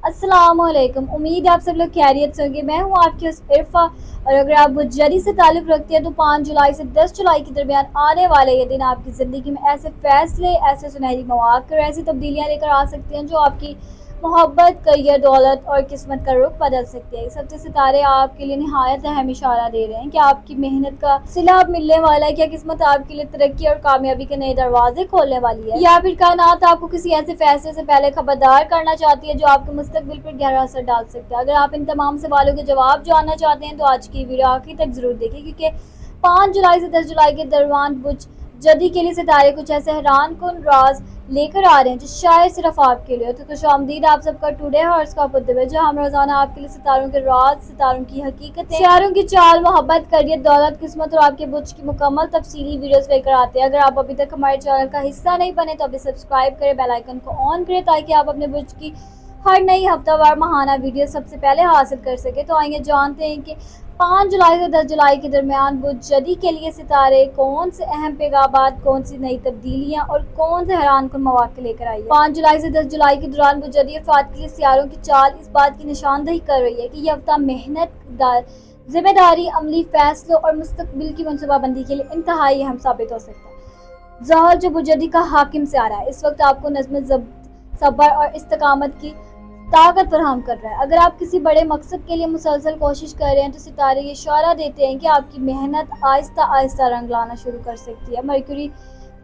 अस्सलाम वालेकुम। उम्मीद है आप सब लोग खैरियत से होंगे। मैं हूँ आपकी इरफा, और अगर आप बुजरी से ताल्लुक़ रखते हैं तो 5 जुलाई से 10 जुलाई के दरमियान आने वाले ये दिन आपकी ज़िंदगी में ऐसे फ़ैसले, ऐसे सुनहरी मौक़े और ऐसी तब्दीलियाँ लेकर आ सकती हैं जो आपकी मोहब्बत, करियर, दौलत और किस्मत का रुख बदल सकती है। सब सितारे आपके लिए निहायत अहम इशारा दे रहे हैं कि आपकी मेहनत का सिला अब मिलने वाला है। क्या किस्मत आपके लिए तरक्की और कामयाबी के नए दरवाजे खोलने वाली है, या फिर कायनात आपको किसी ऐसे फैसले से पहले खबरदार करना चाहती है जो आपके मुस्तकबिल पर गहरा असर डाल सकता है। अगर आप इन तमाम सवालों के जवाब जानना चाहते हैं तो आज की वीडियो आखिर तक जरूर देखें, क्योंकि 5 जुलाई से 10 जुलाई के दौरान जदी के लिए सितारे कुछ ऐसे हैरान कुन राज लेकर आ रहे हैं जो शायद सिर्फ आपके लिए। तो खुशामदीद आप सबका टुडे हॉरोस्कोप में, जहां हम रोजाना आपके लिए सितारों के राज, सितारों की हकीकतें, सितारों की चाल, मोहब्बत, करियर, दौलत, किस्मत और आपके बुर्ज की मुकम्मल तफसीली वीडियोस लेकर आते हैं। अगर आप अभी तक हमारे चैनल का हिस्सा नहीं बने तो अभी सब्सक्राइब करें, बेल आइकन को ऑन करें ताकि आप अपने बुर्ज की हर नई हफ्तावार माहाना वीडियो सबसे पहले हासिल कर सके। तो आइए जानते हैं कि 5 जुलाई से 10 जुलाई के दरमियान बुजदी के लिए सितारे कौन से अहम पैगाम, कौन सी नई तब्दीलियां और कौन से हैरानकुन मौके लेकर आई है। 5 जुलाई से 10 जुलाई के दौरान बुजदी अफराद के लिए सितारों की चाल इस बात की निशानदही कर रही है कि यह हफ्ता मेहनत, जिम्मेदारी, अमली फैसलों और मुस्तकबिल की मनसूबाबंदी के लिए इंतहाई अहम साबित हो सकता है। ज़हर जो बुजदी का हाकिम से आ रहा है, इस वक्त आपको नज़्म, सब्र और इस्तकामत की ताकत फराहम कर रहा है। अगर आप किसी बड़े मकसद के लिए मुसलसल कोशिश कर रहे हैं तो सितारे ये इशारा देते हैं कि आपकी मेहनत आहिस्ता आहिस्ता रंग लाना शुरू कर सकती है। मरकरी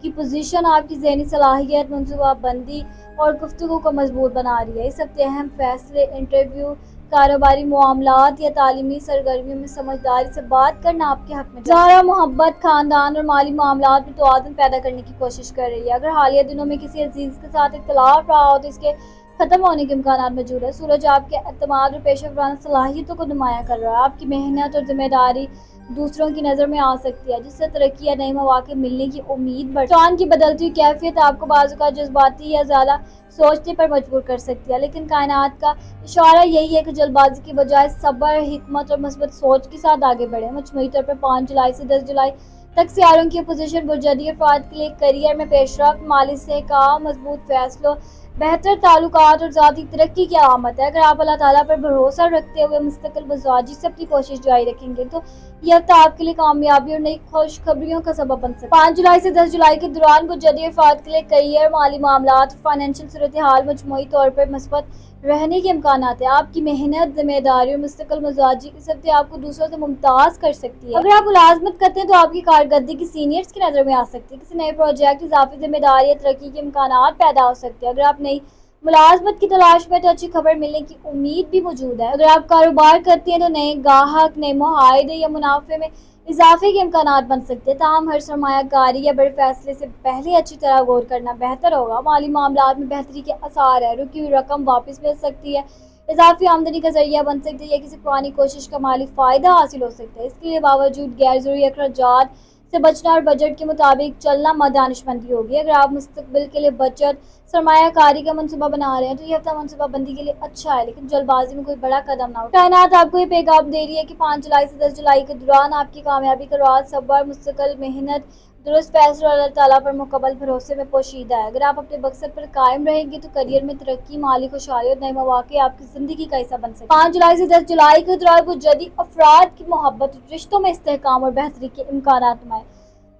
की पोजीशन आपकी ज़हनी सलाहियत, मनसूबाबंदी और गुफ्तगू को मजबूत बना रही है। इस हफ्ते अहम फैसले, इंटरव्यू, कारोबारी मामलात या तालीमी सरगर्मियों में समझदारी से बात करना आपके हक में। ज़ारा मोहब्बत, खानदान और माली मामलात में तवाज़ुन पैदा करने की कोशिश कर रही है। अगर हालिया दिनों में किसी अजीज के साथ इख्तिलाफ रहा हो तो इसके खत्म होने के इम्कान मौजूद है। सूरज आपके एतमाद और पेशा वराना सलाहियतों को नुमाया कर रहा है। आपकी मेहनत और जिम्मेदारी दूसरों की नज़र में आ सकती है, जिससे तरक्की या नए मौके मिलने की उम्मीद बढ़। चांद की बदलती हुई कैफियत आपको बाज़ औक़ात जज्बाती या ज़्यादा सोचने पर मजबूर कर सकती है, लेकिन कायनात का इशारा यही है कि जल्दबाजी की बजाय सब्र, हिकमत और مثبت सोच के साथ आगे बढ़े। मजमूई तौर पर 5 जुलाई से 10 जुलाई तक सियारों की पोजीशन बुजदी अफराद के लिए करियर में पेशरफ्त, माली सहकाम, मजबूत फैसलों, बेहतर ताल्लुकात और ज़ाती तरक्की की आमद है। अगर आप अल्लाह ताला पर भरोसा रखते हुए मुस्तकिल मिजाजी से अपनी कोशिश जारी रखेंगे तो यह हफ्ता आपके लिए कामयाबी और नई खुशखबरियों का सबब बन सकता है। 5 जुलाई से 10 जुलाई के दौरान बुजदी अफराद के लिए करियर, माली मामलात, फाइनेंशियल सूरत हाल मजमूई तौर पर मुस्बत रहने के इम्कान है। आपकी मेहनत, जिम्मेदारी और मुस्तकिल मिजाजी इस हफ्ते आपको दूसरों से मुमताज कर सकती है। अगर आप मुलाजमत करते हैं तो आपकी कारकर्दगी की सीनियर्स की नज़र में आ सकती है। किसी नए प्रोजेक्ट, इजाफी जिम्मेदारी या तरक्की के इम्कान पैदा हो सकते हैं। अगर आप नई मुलाजमत की तलाश में तो अच्छी खबर मिलने की उम्मीद भी मौजूद है। अगर आप कारोबार करते हैं तो नए गाहक, नए मुआहदे या मुनाफे में इजाफे के इम्कान बन सकते हैं। ताहम हर सरमायाकारी या बड़े फैसले से पहले अच्छी तरह गौर करना बेहतर होगा। माली मामलात में बेहतरी के आसार है, रुकी हुई रकम वापस मिल सकती है, इजाफी आमदनी का जरिया बन सकती है या किसी पुरानी कोशिश का माली फ़ायदा हासिल हो सकता है। इसके बावजूद गैर ज़रूरी अखराजात से बचना और बजट के मुताबिक चलना दानिशमंदी होगी। अगर आप मुस्तकबिल के लिए बचत, सरमायाकारी का मनसूबा बना रहे हैं तो यह हफ्ता मनसूबाबंदी के लिए अच्छा है, लेकिन जल्दबाजी में कोई बड़ा कदम ना उठाएं। कायनात आपको ये पैगाम दे रही है कि 5 जुलाई से 10 जुलाई के दौरान आपकी कामयाबी का राज सब्र, मुस्तकिल मेहनत, दुरुस्त फैसले और अल्लाह ताला पर मुकम्मल भरोसे में पोशीदा है। अगर आप अपने मकसद पर कायम रहेंगे तो करियर में तरक्की, माली खुशहाली और नए मौके आपकी जिंदगी का हिस्सा बन सकते हैं। 5 जुलाई से 10 जुलाई के दौरान बुजदी अफराद की मोहब्बत, रिश्तों में इस्तेहकाम और बेहतरी के इम्कान में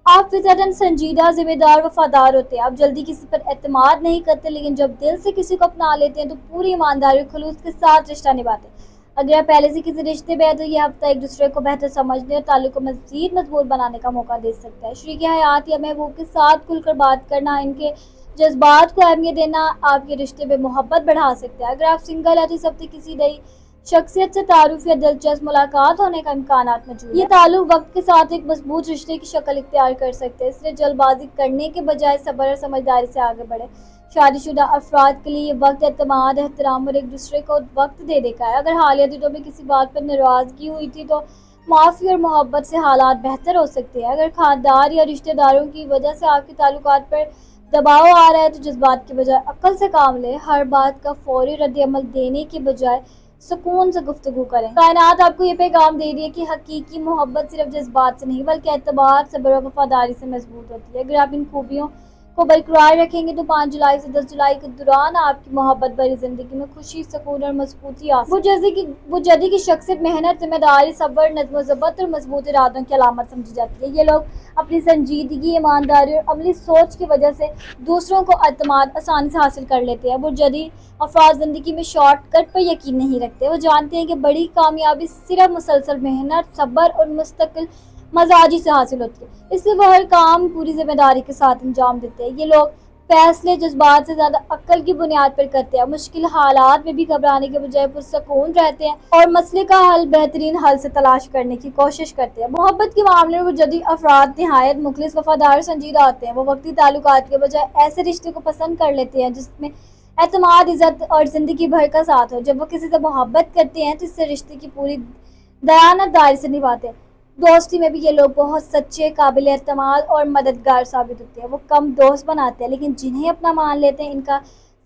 आप फितरतन संजीदा, जिम्मेदार, वफादार होते हैं। आप जल्दी किसी पर एतमाद नहीं करते, लेकिन जब दिल से किसी को अपना लेते हैं तो पूरी ईमानदारी और खुलूस के साथ रिश्ता निभाते हैं। अगर आप पहले से किसी रिश्ते में है तो यह हफ्ता एक दूसरे को बेहतर समझने और ताल्लुक को मज़ीद मजबूत बनाने का मौका दे सकता है। शरीक हयात या महबूब के साथ खुलकर बात करना, इनके जज्बात को अहमियत देना आपके रिश्ते में मोहब्बत बढ़ा सकता है। अगर आप सिंगल है तो इस हफ्ते किसी नई शख्सियत से तारुफ या दिलचस्प मुलाकात होने का इम्कान मौजूद है। ये ताल्लुक वक्त के साथ एक मजबूत रिश्ते की शक्ल इख्तियार कर सकते हैं, इसलिए जल्दबाजी करने के बजाय सब्र और समझदारी से आगे बढ़े। शादीशुदा अफराद के लिए ये वक्त एतमाद, एहतराम और एक दूसरे को वक्त देने का है। अगर हालिया दिनों में किसी बात पर नाराजगी हुई थी तो माफ़ी और मोहब्बत से हालात बेहतर हो सकते हैं। अगर खानदार या रिश्तेदारों की वजह से आपके ताल्लुकात पर दबाव आ रहा है तो जज्बात के बजाय अक्ल से काम लें। हर बात का फौरी रद्द-ए-अमल देने के बजाय सुकून से गुफ्तगू करें। कायनात आपको ये पैगाम दे रही है कि हकीकी मोहब्बत सिर्फ जज्बात से नहीं बल्कि एतबार, सब्र और वफादारी से मजबूत होती है। अगर आप इन खूबियों کو برقرار رکھیں گے تو 5 جولائی سے 10 جولائی کے دوران آپ کی محبت بھری زندگی میں خوشی، سکون اور مضبوطی آ سکتی ہے۔ بجدی کی شخصیت محنت، ذمہ داری، صبر، نظم و ضبط اور مضبوط ارادوں کی علامت سمجھی جاتی ہے۔ یہ لوگ اپنی سنجیدگی، ایمانداری اور عملی سوچ کی وجہ سے دوسروں کو اعتماد آسانی سے حاصل کر لیتے ہیں۔ بجدی افراد زندگی میں شارٹ کٹ پر یقین نہیں رکھتے۔ وہ جانتے ہیں کہ بڑی کامیابی صرف مسلسل محنت، صبر اور مستقل مزاجی سے حاصل ہوتی ہے، اس لیے وہ ہر کام پوری ذمہ داری کے ساتھ انجام دیتے ہیں۔ یہ لوگ فیصلے جذبات سے زیادہ عقل کی بنیاد پر کرتے ہیں، مشکل حالات میں بھی گھبرانے کے بجائے پرسکون رہتے ہیں اور مسئلے کا بہترین حل سے تلاش کرنے کی کوشش کرتے ہیں۔ محبت کے معاملے میں جدید افراد نہایت مخلص، وفادار اور سنجیدہ ہوتے ہیں۔ وہ وقتی تعلقات کے بجائے ایسے رشتے کو پسند کر لیتے ہیں جس میں اعتماد، عزت اور زندگی بھر کا ساتھ ہو۔ جب وہ کسی سے محبت کرتے ہیں تو اس سے رشتے کی پوری دیانتداری سے نبھاتے ہیں۔ دوستی میں بھی یہ لوگ بہت سچے، قابل اعتماد اور مددگار ثابت ہوتے ہیں۔ وہ کم دوست بناتے ہیں لیکن جنہیں اپنا مان لیتے ہیں ان کا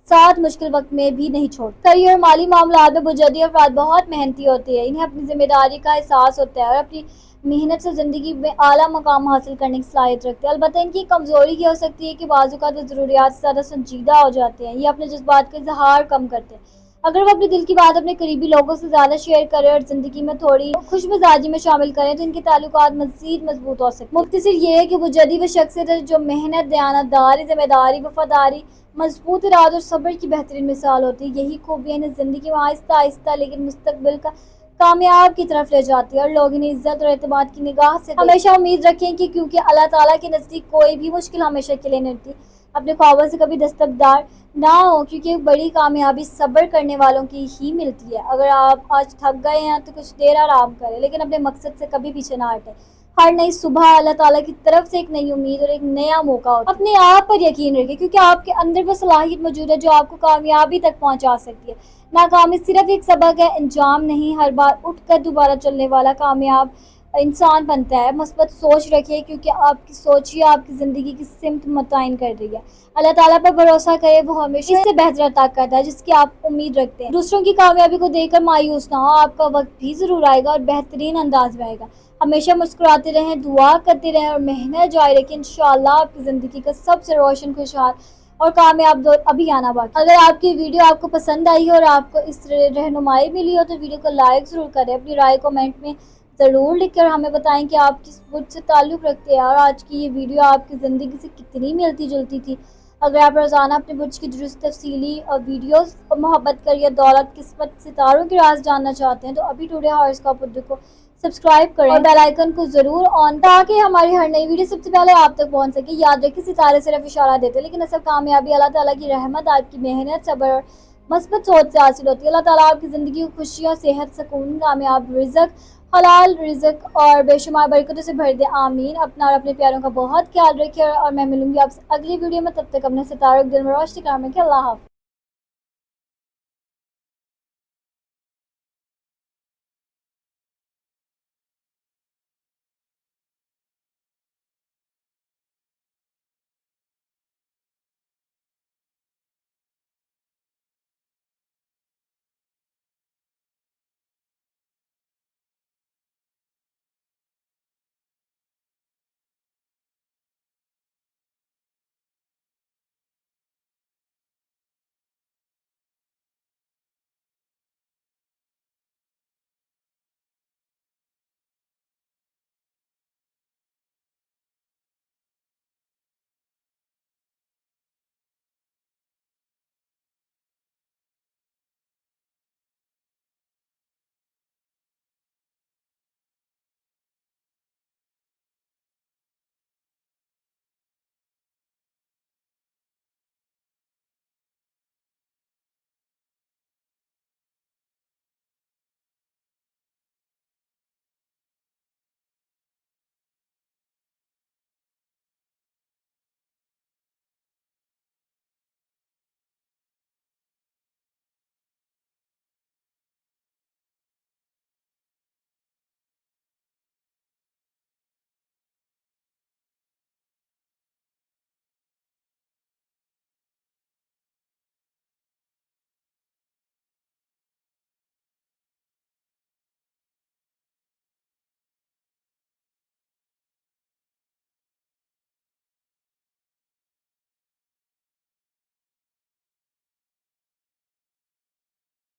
ساتھ مشکل وقت میں بھی نہیں چھوڑتے۔ کریئر اور مالی معاملات میں بجدی افراد بہت محنتی ہوتے ہیں۔ انہیں اپنی ذمہ داری کا احساس ہوتا ہے اور اپنی محنت سے زندگی میں اعلیٰ مقام حاصل کرنے کی صلاحیت رکھتے ہیں۔ البتہ ان کی کمزوری یہ ہو سکتی ہے کہ بعض اوقات وہ ضروریات سے زیادہ سنجیدہ ہو جاتے ہیں یا اپنے جذبات کا اظہار کم کرتے ہیں۔ اگر وہ اپنے دل کی بات اپنے قریبی لوگوں سے زیادہ شیئر کریں اور زندگی میں تھوڑی خوش مزاجی میں شامل کریں تو ان کے تعلقات مزید مضبوط ہو سکتے ہیں۔ مختصر یہ ہے کہ بجدی وہ شخصیت ہے جو محنت، دیانتداری، ذمہ داری، وفاداری، مضبوط ارادے اور صبر کی بہترین مثال ہوتی ہے۔ یہی خوبیاں انہیں زندگی میں آہستہ آہستہ لیکن مستقبل کا کامیاب کی طرف لے جاتی ہے اور لوگ انہیں عزت اور اعتماد کی نگاہ سے ہمیشہ امید رکھیں کہ کیونکہ اللہ تعالیٰ کے نزدیک کوئی بھی مشکل ہمیشہ کے لیے نہیں ہوتی۔ اپنے خوابوں سے کبھی دستبردار نہ ہو کیونکہ بڑی کامیابی صبر کرنے والوں کی ہی ملتی ہے۔ اگر آپ آج تھک گئے ہیں تو کچھ دیر آرام کریں لیکن اپنے مقصد سے کبھی پیچھے نہ ہٹیں۔ ہر نئی صبح اللہ تعالیٰ کی طرف سے ایک نئی امید اور ایک نیا موقع ہوتا ہے۔ اپنے آپ پر یقین رکھیں کیونکہ آپ کے اندر وہ صلاحیت موجود ہے جو آپ کو کامیابی تک پہنچا سکتی ہے۔ ناکامی صرف ایک سبق ہے، انجام نہیں۔ ہر بار اٹھ کر دوبارہ چلنے والا کامیاب انسان بنتا ہے۔ مثبت سوچ رکھیں کیونکہ آپ کی سوچ ہی آپ کی زندگی کی سمت متعین کر رہی ہے۔ اللہ تعالیٰ پر بھروسہ کریں، وہ ہمیشہ اس سے بہتر عطا کرتا ہے جس کی آپ امید رکھتے ہیں۔ دوسروں کی کامیابی کو دیکھ کر مایوس نہ ہو، آپ کا وقت بھی ضرور آئے گا اور بہترین انداز میں آئے گا۔ ہمیشہ مسکراتے رہیں، دعا کرتے رہیں اور محنت جاری رکھیں۔ انشاءاللہ آپ کی زندگی کا سب سے روشن، خوشحال اور کامیاب دور ابھی آنا باقی۔ اگر آپ کی ویڈیو آپ کو پسند آئی ہو اور آپ کو اس رہنمائی ملی ہو تو ویڈیو کو لائک ضرور کریں۔ اپنی رائے کمنٹ میں ضرور لکھ کر ہمیں بتائیں کہ آپ کس برج سے تعلق رکھتے ہیں اور آج کی یہ ویڈیو آپ کی زندگی سے کتنی ملتی جلتی تھی۔ اگر آپ روزانہ اپنے برج کی درست تفصیلی اور ویڈیوز اور محبت، کریئر، دولت، قسمت، ستاروں کے راز جاننا چاہتے ہیں تو ابھی ٹوڈے ہاراسکوپ اردو کو سبسکرائب کریں اور بیل آئیکن کو ضرور آن تاکہ ہماری ہر نئی ویڈیو سب سے پہلے آپ تک پہنچ سکے۔ یاد رکھیں ستارے صرف اشارہ دیتے لیکن اصل کامیابی اللہ تعالیٰ کی رحمت، آپ کی محنت، صبر اور مثبت سوچ سے حاصل ہوتی ہے۔ اللہ تعالیٰ آپ کی زندگی کو خوشیوں، صحت، سکون، کامیاب رزق، حلال رزق اور بے شمار برکتوں سے بھر دے، آمین۔ اپنا اور اپنے پیاروں کا بہت خیال رکھیں اور میں ملوں گی آپ سے اگلی ویڈیو میں۔ تب تک اپنے ستاروں کو دل میں روشنی کرنے کے اللہ حافظ۔